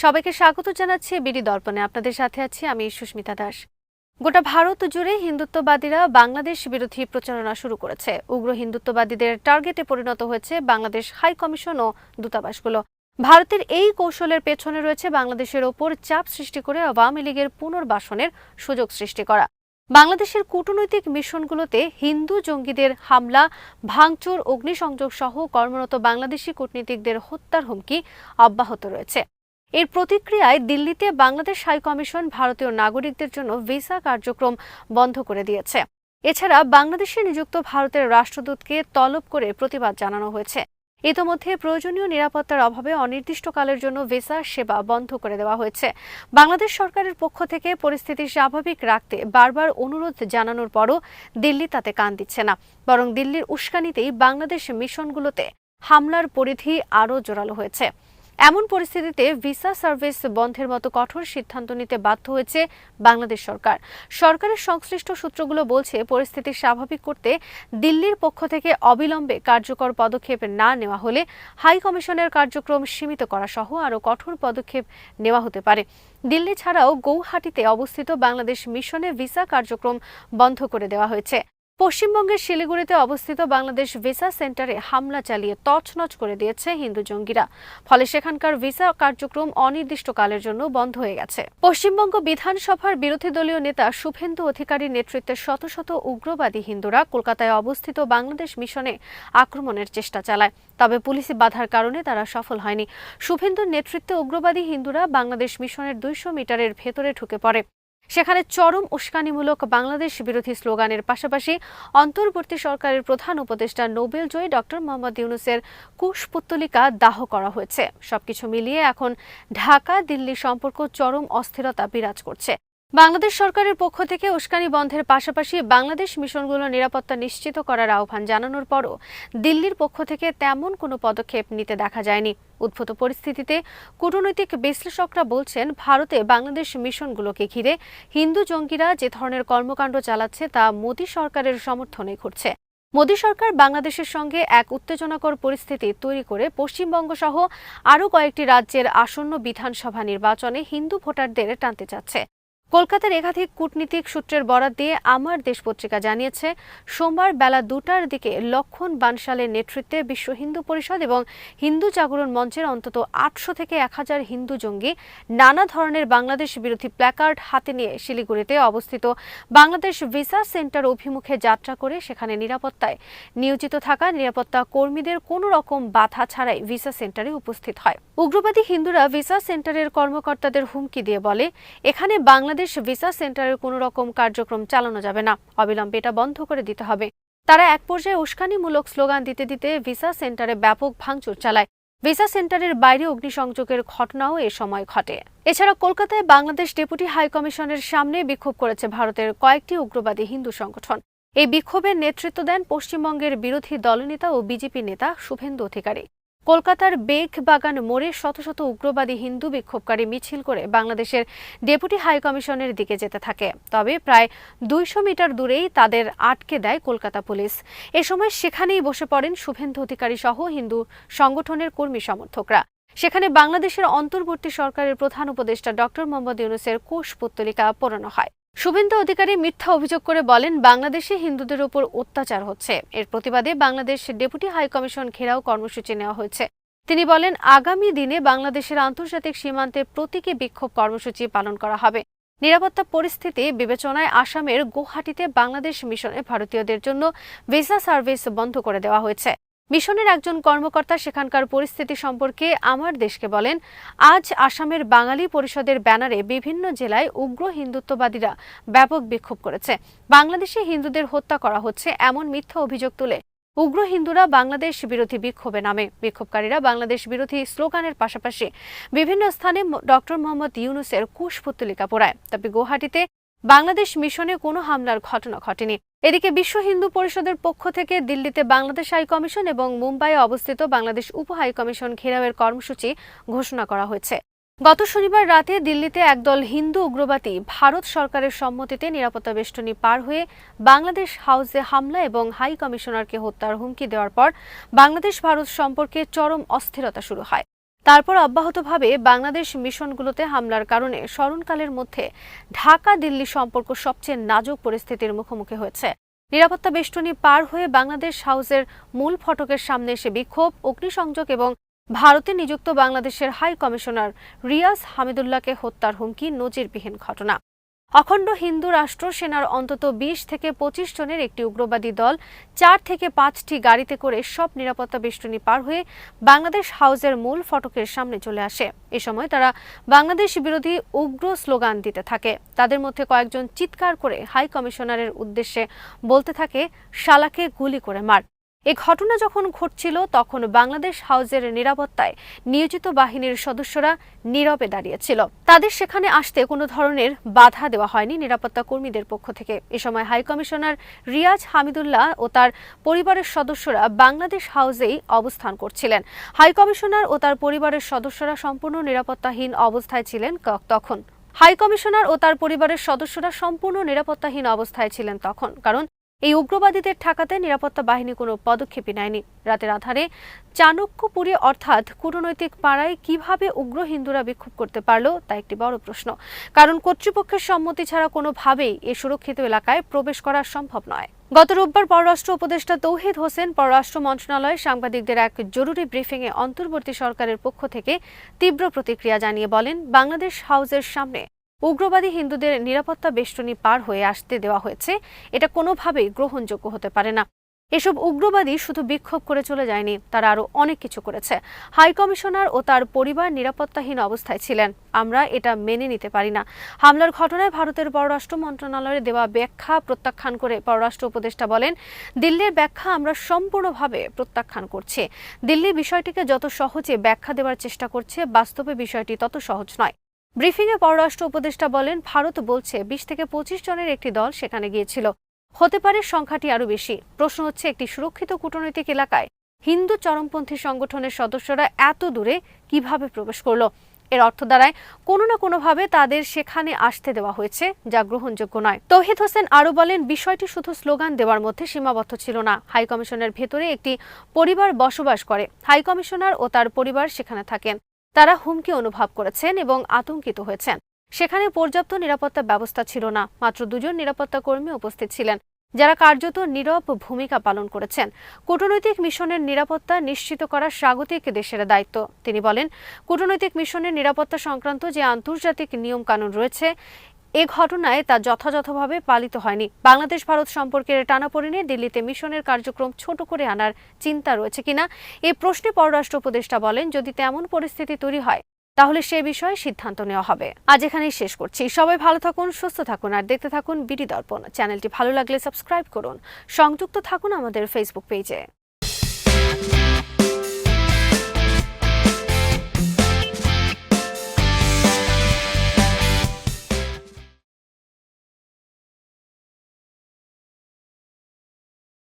সবাইকে স্বাগত জানাচ্ছি বিডি দর্পণে। আপনাদের সাথে আছি আমি সুস্মিতা দাস। গোটা ভারত জুড়ে হিন্দুত্ববাদীরা বাংলাদেশ বিরোধী প্রচারণা শুরু করেছে। উগ্র হিন্দুত্ববাদীদের টার্গেটে পরিণত হয়েছে বাংলাদেশ হাই কমিশন ও দূতাবাসগুলো। ভারতের এই কৌশলের পেছনে রয়েছে বাংলাদেশের ওপর চাপ সৃষ্টি করে আওয়ামী লীগের পুনর্বাসনের সুযোগ সৃষ্টি করা। বাংলাদেশের কূটনৈতিক মিশনগুলোতে হিন্দু জঙ্গিদের হামলা, ভাঙচুর, অগ্নিসংযোগ সহ কর্মরত বাংলাদেশি কূটনীতিকদের হত্যার হুমকি অব্যাহত রয়েছে। এর প্রতিক্রিয়ায় দিল্লিতে বাংলাদেশ হাই কমিশন ভারতীয় নাগরিকদের জন্য ভিসা কার্যক্রম বন্ধ করে দিয়েছে। এছাড়া বাংলাদেশে নিযুক্ত ভারতের রাষ্ট্রদূতকে তলব করে প্রতিবাদ জানানো হয়েছে। ইতোমধ্যে প্রয়োজনীয় নিরাপত্তার অভাবে অনির্দিষ্টকালের জন্য ভিসা সেবা বন্ধ করে দেওয়া হয়েছে। বাংলাদেশ সরকারের পক্ষ থেকে পরিস্থিতি স্বাভাবিক রাখতে বারবার অনুরোধ জানানোর পরও দিল্লি তাতে কান দিচ্ছে না, বরং দিল্লির উস্কানিতেই বাংলাদেশ মিশনগুলোতে হামলার পরিধি আরও জোরালো হয়েছে। এমন পরিস্থিতিতে ভিসা সার্ভিস বন্ধের মতো কঠোর সিদ্ধান্ত নিতে বাধ্য হয়েছে বাংলাদেশ সরকার। সরকারের সংশ্লিষ্ট সূত্রগুলো বলছে, পরিস্থিতি স্বাভাবিক করতে দিল্লির পক্ষ থেকে অবিলম্বে কার্যকর পদক্ষেপ না নেওয়া হলে হাই কমিশনের কার্যক্রম সীমিত করা সহ আরও কঠোর পদক্ষেপ নেওয়া হতে পারে। দিল্লি ছাড়াও গৌহাটিতে অবস্থিত বাংলাদেশ মিশনে ভিসা কার্যক্রম বন্ধ করে দেওয়া হয়েছে। পশ্চিমবঙ্গের শিলিগুড়িতে অবস্থিত বাংলাদেশ ভিসা সেন্টারে হামলা চালিয়ে তছনছ করে দিয়েছে হিন্দু জঙ্গিরা। ফলে সেখানকার ভিসা কার্যক্রম অনির্দিষ্টকালের জন্য বন্ধ হয়ে গেছে। পশ্চিমবঙ্গ বিধানসভার বিরোধী দলীয় নেতা শুভেন্দু অধিকারীর নেতৃত্বে শত শত উগ্রবাদী হিন্দুরা কলকাতায় অবস্থিত বাংলাদেশ মিশনে আক্রমণের চেষ্টা চালায়। তবে পুলিশি বাধার কারণে তারা সফল হয়নি। শুভেন্দুর নেতৃত্বে উগ্রবাদী হিন্দুরা বাংলাদেশ মিশনের 200 মিটারের ভেতরে ঢুকে পড়ে। সেখানে চরম উস্কানিমূলক বাংলাদেশ বিরোধী স্লোগানের পাশাপাশি অন্তর্বর্তী সরকারের প্রধান উপদেষ্টা নোবেলজয়ী ডক্টর মোহাম্মদ ইউনূসের কুশপুত্তলিকা দাহ করা হয়েছে। সবকিছু মিলিয়ে এখন ঢাকা দিল্লি সম্পর্ক চরম অস্থিরতা বিরাজ করছে। বাংলাদেশ সরকারের পক্ষ থেকে উস্কানি বন্ধের পাশাপাশি বাংলাদেশ মিশনগুলোর নিরাপত্তা নিশ্চিত করার আহ্বান জানানোর পরও দিল্লির পক্ষ থেকে তেমন কোনো পদক্ষেপ নিতে দেখা যায়নি। উদ্ভূত পরিস্থিতিতে কূটনৈতিক বিশ্লেষকরা বলছেন, ভারতে বাংলাদেশ মিশনগুলোকে ঘিরে হিন্দু জঙ্গিরা যে ধরনের কর্মকাণ্ড চালাচ্ছে তা মোদী সরকারের সমর্থনে ঘটছে। মোদী সরকার বাংলাদেশের সঙ্গে এক উত্তেজনাকর পরিস্থিতি তৈরি করে পশ্চিমবঙ্গ সহ আরও কয়েকটি রাজ্যের আসন্ন বিধানসভা নির্বাচনে হিন্দু ভোটারদের টানতে চাচ্ছে। কলকাতার একাধিক কূটনীতিক সূত্রের বরাত দিয়ে আমার দেশ পত্রিকা জানিয়েছে, সোমবার বেলা 2টার দিকে লক্ষণ বানশালের নেতৃত্বে বিশ্ব হিন্দু পরিষদ এবং হিন্দু জাগরণ মঞ্চের অন্তত 800 থেকে 1000 হিন্দু জঙ্গি নানা ধরনের বাংলাদেশ বিরোধী প্ল্যাকার্ড হাতে নিয়ে শিলিগুড়িতে অবস্থিত বাংলাদেশ ভিসা সেন্টার অভিমুখে যাত্রা করে সেখানে নিরাপত্তায় নিয়োজিত থাকা নিরাপত্তা কর্মীদের কোনো রকম বাধা ছাড়াই ভিসা সেন্টারে উপস্থিত হয়। উগ্রবাদী হিন্দুরা ভিসা সেন্টারের কর্মকর্তাদের হুমকি দিয়ে বলে, এখানে বাংলাদেশ ভিসা সেন্টারের কোনো রকম কার্যক্রম চালানো যাবে না, অবিলম্বে এটা বন্ধ করে দিতে হবে। তারা এক পর্যায়ে উস্কানিমূলক স্লোগান দিতে দিতে ভিসা সেন্টারে ব্যাপক ভাঙচুর চালায়। ভিসা সেন্টারের বাইরে অগ্নিসংযোগের ঘটনাও এ সময় ঘটে। এছাড়া কলকাতায় বাংলাদেশ ডেপুটি হাই কমিশনের সামনে বিক্ষোভ করেছে ভারতের কয়েকটি উগ্রবাদী হিন্দু সংগঠন। এই বিক্ষোভের নেতৃত্ব দেন পশ্চিমবঙ্গের বিরোধী দলনেতা ও বিজেপি নেতা শুভেন্দু অধিকারী। কলকাতার বেগবাগান মোড়ে শত শত উগ্রবাদী হিন্দু বিক্ষোভকারী মিছিল করে বাংলাদেশের ডেপুটি হাই কমিশনের দিকে যেতে থাকে। তবে প্রায় 200 মিটার দূরেই তাদের আটকে দেয় কলকাতা পুলিশ। এ সময় সেখানেই বসে পড়েন শুভেন্দু অধিকারী সহ হিন্দু সংগঠনের কর্মী সমর্থকরা। সেখানে বাংলাদেশের অন্তর্বর্তী সরকারের প্রধান উপদেষ্টা ডক্টর মোহাম্মদ ইউনূসের কুশপুত্তলিকা পোড়ানো হয়। শুভেন্দু অধিকারী মিথ্যা অভিযোগ করে বলেন, বাংলাদেশে হিন্দুদের উপর অত্যাচার হচ্ছে। এর প্রতিবাদে বাংলাদেশ ডেপুটি হাই কমিশন ঘেরাও কর্মসূচি নেওয়া হয়েছে। তিনি বলেন, আগামী দিনে বাংলাদেশের আন্তর্জাতিক সীমান্তে প্রতীকী বিক্ষোভ কর্মসূচি পালন করা হবে। নিরাপত্তা পরিস্থিতি বিবেচনায় আসামের গৌহাটিতে বাংলাদেশ মিশনে ভারতীয়দের জন্য ভিসা সার্ভিস বন্ধ করে দেওয়া হয়েছে। মিশনের একজন কর্মকর্তা সেখানকার পরিস্থিতি সম্পর্কে আমার দেশকে বলেন, আজ আসামের বাঙালি পরিষদের ব্যানারে বিভিন্ন জেলায় উগ্র হিন্দুত্ববাদীরা ব্যাপক বিক্ষোভ করেছে। বাংলাদেশে হিন্দুদের হত্যা করা হচ্ছে এমন মিথ্যা অভিযোগ তুলে উগ্র হিন্দুরা বাংলাদেশ বিরোধী বিক্ষোভে নামে। বিক্ষোভকারীরা বাংলাদেশ বিরোধী স্লোগানের পাশাপাশি বিভিন্ন স্থানে ডক্টর মোহাম্মদ ইউনূসের কুশপুত্তলিকা পোড়ায়। তবে গৌহাটিতে বাংলাদেশ মিশনে কোনো হামলার ঘটনা ঘটেনি। এদিকে বিশ্ব হিন্দু পরিষদের পক্ষ থেকে দিল্লিতে বাংলাদেশ হাই কমিশন এবং মুম্বাইয়ে অবস্থিত বাংলাদেশ উপ হাই কমিশন ঘেরাওয়ের কর্মসূচি ঘোষণা করা হয়েছে। গত শনিবার রাতে দিল্লিতে একদল হিন্দু উগ্রবাদী ভারত সরকারের সম্মতিতে নিরাপত্তা বেষ্টনী পার হয়ে বাংলাদেশ হাউসে হামলা এবং হাই কমিশনারকে হত্যার হুমকি দেওয়ার পর বাংলাদেশ ভারত সম্পর্কে চরম অস্থিরতা শুরু হয়। তারপর অব্যাহতভাবে বাংলাদেশ মিশনগুলোতে হামলার কারণে স্মরণকালের মধ্যে ঢাকা দিল্লি সম্পর্ক সবচেয়ে নাজুক পরিস্থিতির মুখোমুখি হয়েছে। নিরাপত্তা বেষ্টনী পার হয়ে বাংলাদেশ হাউসের মূল ফটকের সামনে এসে বিক্ষোভ, অগ্নিসংযোগ এবং ভারতে নিযুক্ত বাংলাদেশের হাই কমিশনার রিয়াজ হামিদুল্লাহকে হত্যার হুমকি নজিরবিহীন ঘটনা। অখণ্ড হিন্দু রাষ্ট্র সেনার অন্তত ২০ থেকে ২৫ জনের একটি উগ্রবাদী দল ৪ থেকে ৫টি গাড়িতে করে সব নিরাপত্তা বেষ্টনী পার হয়ে বাংলাদেশ হাউসের মূল ফটকের সামনে চলে আসে। এ সময় তারা বাংলাদেশ বিরোধী উগ্র স্লোগান দিতে থাকে। তাদের মধ্যে কয়েকজন চিৎকার করে হাই কমিশনারের উদ্দেশ্যে বলতে থাকে, শালাকে গুলি করে মার। এ ঘটনা যখন ঘটছিল তখন বাংলাদেশ হাউসের নিরাপত্তায় নিয়োজিত বাহিনীর সদস্যরা নীরবে দাঁড়িয়েছিল। তাদের সেখানে আসতে কোনো ধরনের বাধা দেওয়া হয়নি নিরাপত্তা কর্মীদের পক্ষ থেকে। এ সময় হাই কমিশনার রিয়াজ হামিদুল্লাহ ও তার পরিবারের সদস্যরা বাংলাদেশ হাউসেই অবস্থান করছিলেন। হাই কমিশনার ও তার পরিবারের সদস্যরা সম্পূর্ণ নিরাপত্তাহীন অবস্থায় ছিলেন তখন। হাই কমিশনার ও তার পরিবারের সদস্যরা সম্পূর্ণ নিরাপত্তাহীন অবস্থায় ছিলেন তখন, কারণ এই উগ্রবাদীদের ঠেকাতে নিরাপত্তা বাহিনী কোনো পদক্ষেপই নেয়নি। রাতের আধারে চাণক্যপুরী অর্থাৎ কূটনৈতিক পাড়ায় কিভাবে উগ্র হিন্দুরা বিক্ষোভ করতে পারল তা একটি বড় প্রশ্ন, কারণ কর্তৃপক্ষের সম্মতি ছাড়া কোনোভাবেই এ সুরক্ষিত এলাকায় প্রবেশ করা সম্ভব নয়। গত রোববার পররাষ্ট্র উপদেষ্টা তৌহিদ হোসেন পররাষ্ট্র মন্ত্রণালয়ে সাংবাদিকদের এক জরুরি ব্রিফিংয়ে অন্তর্বর্তী সরকারের পক্ষ থেকে তীব্র প্রতিক্রিয়া জানিয়ে বলেন, বাংলাদেশ হাউসের সামনে উগ্রবাদী হিন্দুদের নিরাপত্তা বেষ্টনী পার হয়ে আসতে দেওয়া হয়েছে, এটা কোনোভাবেই গ্রহণযোগ্য হতে পারে না। এসব উগ্রবাদী শুধু বিক্ষোভ করে চলে যায়নি, তারা আরও অনেক কিছু করেছে। হাই কমিশনার ও তার পরিবার নিরাপত্তাহীন অবস্থায় ছিলেন, আমরা এটা মেনে নিতে পারি না। হামলার ঘটনায় ভারতের পররাষ্ট্র মন্ত্রণালয়ের দেওয়া ব্যাখ্যা প্রত্যাখ্যান করে পররাষ্ট্র উপদেষ্টা বলেন, দিল্লির ব্যাখ্যা আমরা সম্পূর্ণভাবে প্রত্যাখ্যান করছি। দিল্লি বিষয়টিকে যত সহজে ব্যাখ্যা দেওয়ার চেষ্টা করছে, বাস্তবে বিষয়টি তত সহজ নয়। ব্রিফিংয়ে পররাষ্ট্র উপদেষ্টা বলেন, ভারত বলছে ২০ থেকে ২৫ জনের একটি দল সেখানে গিয়েছিল, হতে পারে সংখ্যাটি আরও বেশি। প্রশ্ন হচ্ছে, একটি সুরক্ষিত কূটনৈতিক এলাকায় হিন্দু চরমপন্থী সংগঠনের সদস্যরা এত দূরে কিভাবে প্রবেশ করলো? এর অর্থ দাঁড়ায় কোনো না কোনোভাবে তাদের সেখানে আসতে দেওয়া হয়েছে, যা গ্রহণযোগ্য নয়। তৌহিদ হোসেন আরও বলেন, বিষয়টি শুধু স্লোগান দেওয়ার মধ্যে সীমাবদ্ধ ছিল না। হাই কমিশনের ভেতরে একটি পরিবার বসবাস করে, হাই কমিশনার ও তার পরিবার সেখানে থাকেন। তারা হুমকি অনুভব করেছেন এবং আতঙ্কিত হয়েছেন। সেখানে পর্যাপ্ত নিরাপত্তা ব্যবস্থা ছিল না। মাত্র ২ জন নিরাপত্তা কর্মী উপস্থিত ছিলেন, যারা কার্যত নীরব ভূমিকা পালন করেছেন। কূটনৈতিক মিশনের নিরাপত্তা নিশ্চিত করা স্বাগতিক দেশের দায়িত্ব। তিনি বলেন, কূটনৈতিক মিশনের নিরাপত্তা সংক্রান্ত যে আন্তর্জাতিক নিয়ম কানুন রয়েছে, এ ঘটনায় তা যথাযথভাবে পালিত হয়নি। বাংলাদেশ ভারত সম্পর্কের টানাপোড়েনে দিল্লিতে মিশনের কার্যক্রম ছোট করে আনার চিন্তা রয়েছে কিনা এই প্রশ্নে পররাষ্ট্র উপদেষ্টা বলেন, যদি তেমন পরিস্থিতি তৈরি হয় তাহলে সে বিষয়ে সিদ্ধান্ত নেওয়া হবে। আজ এখানেই শেষ করছি। সবাই ভালো থাকুন, সুস্থ থাকুন আর দেখতে থাকুন বিডি দর্পণ। চ্যানেলটি ভালো লাগলে সাবস্ক্রাইব করুন। সংযুক্ত থাকুন আমাদের ফেসবুক পেজে।